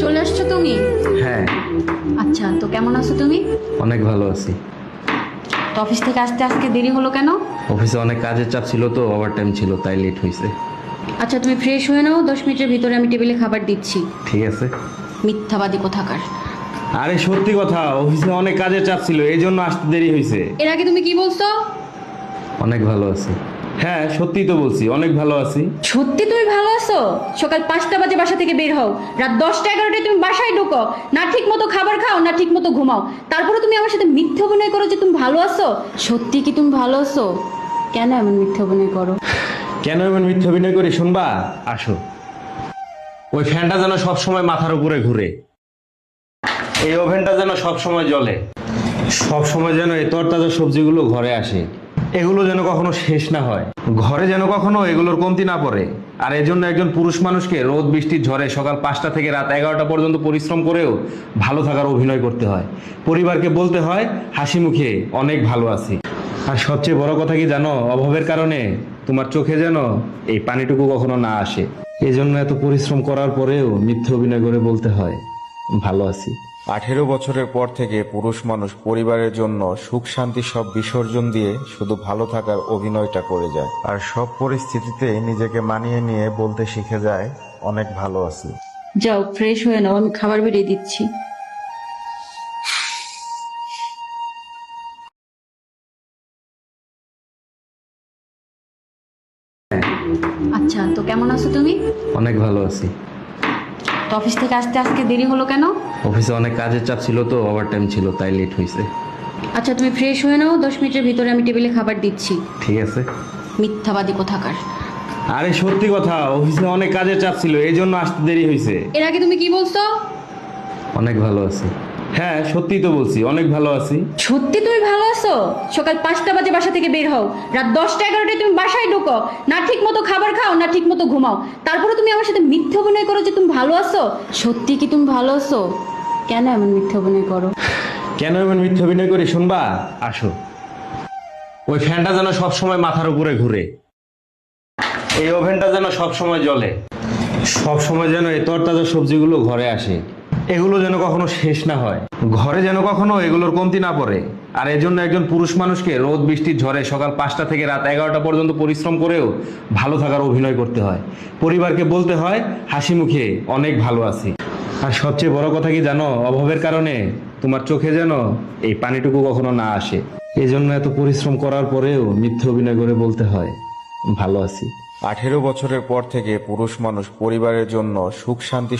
চলে আসছো তুমি? হ্যাঁ। আচ্ছা, তো কেমন আছো তুমি? অনেক ভালো আছি। তো অফিস থেকে আসতে আজকে দেরি হলো কেন? অফিসে অনেক কাজের চাপ ছিল তো, ওভার টাইম ছিল, তাই লেট হয়েছে। আচ্ছা, তুমি ফ্রেশ হয়ে নাও, 10 মিনিটের ভিতরে আমি টেবিলে খাবার দিচ্ছি। ঠিক আছে। মিথ্যাবাদী কোথাকার। আরে সত্যি কথা, অফিসে অনেক কাজের চাপ ছিল, এই জন্য আসতে দেরি হয়েছে। এর আগে তুমি কি বলছো? অনেক ভালো আছি। হ্যাঁ, সত্যি তো বলছি, অনেক ভালো আছি। সত্যি তুমি ভালো আছো? সকাল 5টা বাজে বাসা থেকে বের হও, রাত 10টা 11টায় তুমি বাসায় ঢুকো, না ঠিক মতো খাবার খাও না ঠিক মতো ঘুমাও, তারপরে তুমি আমার সাথে মিথ্যে অভিনয় করো যে তুমি ভালো আছো। সত্যি কি তুমি ভালো আছো? কেন এমন মিথ্যে অভিনয় করো? কেন এমন মিথ্যা অভিনয় করি শুনবা? আসো। ওই ফ্যানটা যেন সবসময় মাথার উপরে ঘুরে, এই ওভেনটা যেন সবসময় জ্বলে, সবসময় যেন এই তরতাজা সবজিগুলো ঘরে আসে, এগুলো যেন কখনো শেষ না হয়, ঘরে যেন কখনো এগুলোর কমতি না পড়ে। আর এজন্য একজন পুরুষ মানুষকে রোদ বৃষ্টির ঝড়ে সকাল 5টা থেকে রাত 11টা পর্যন্ত পরিশ্রম করেও ভালো থাকার অভিনয় করতে হয়। পরিবারকে বলতে হয় হাসি মুখে অনেক ভালো আছি। আর সবচেয়ে বড় কথা কি জানো? অভাবের কারণে তোমার চোখে যেন এই পানিটুকু কখনো না আসে। এজন্য এত পরিশ্রম করার পরেও মিথ্যে অভিনয় করে বলতে হয় ভালো আছি। 18 বছরের পর থেকে পুরুষ মানুষ পরিবারের জন্য সুখ শান্তি সব বিসর্জন দিয়ে শুধু ভালো থাকার অভিনয়টা করে যায়, আর সব পরিস্থিতিতে নিজেকে মানিয়ে নিয়ে বলতে শিখে যায় অনেক ভালো আছি। যাও ফ্রেশ হয়ে নাও, আমি খাবার বেরিয়ে দিচ্ছি। আচ্ছা, তো কেমন আছো তুমি? অনেক ভালো আছি। তো অফিস থেকে আসতে আজকে দেরি হলো কেন? অফিসে অনেক কাজের চাপ ছিল তো, ওভার টাইম ছিল, তাই লেট হয়েছে। আচ্ছা, তুমি ফ্রেশ হয়ে নাও, 10 মিনিটের ভিতরে আমি টেবিলে খাবার দিচ্ছি। ঠিক আছে। মিথ্যাবাদী কোথাকার। আরে সত্যি কথা, অফিসে অনেক কাজের চাপ ছিল, এই জন্য আসতে দেরি হয়েছে। এর আগে তুমি কি বলছো? অনেক ভালো আছি। হ্যাঁ, সত্যি তো বলছি, অনেক ভালো আছি। সত্যি তুমি ভালো আছো? সকাল 5টা বাজে বাসা থেকে বের হও, রাত 10টা 11টায় তুমি বাসায় ঢুকো, না ঠিক মতো খাবার খাও না ঠিক মতো ঘুমাও, তারপরে তুমি আমার সাথে মিথ্যে অভিনয় করো যে তুমি ভালো আছো। সত্যি কি তুমি ভালো আছো? কেন এমন মিথ্যে অভিনয় করো? কেন এমন মিথ্যে অভিনয় করি শুনবা? আসো। ওই ফ্যানটা যেন সবসময় মাথার উপরে ঘুরে, এই ওভেনটা যেন সবসময় জ্বলে, সবসময় যেন এই তরতাজা সবজিগুলো ঘরে আসে, এগুলো যেন কখনো শেষ না হয়, ঘরে যেন কখনো এগুলোর কমতি না পড়ে। আর এজন্য একজন পুরুষ মানুষকে রোদ বৃষ্টির ঝড়ে সকাল 5টা থেকে রাত 11টা পর্যন্ত পরিশ্রম করেও ভালো থাকার অভিনয় করতে হয়। পরিবারকে বলতে হয় হাসি মুখে অনেক ভালো আছি। আর সবচেয়ে বড় কথা কি জানো? অভাবের কারণে তোমার চোখে যেন এই পানিটুকু কখনো না আসে। এজন্য এত পরিশ্রম করার পরেও মিথ্যে অভিনয় করে বলতে হয় ভালো আছি। 18 বছরের পর থেকে পুরুষ মানুষ পরিবারের জন্য সুখ শান্তি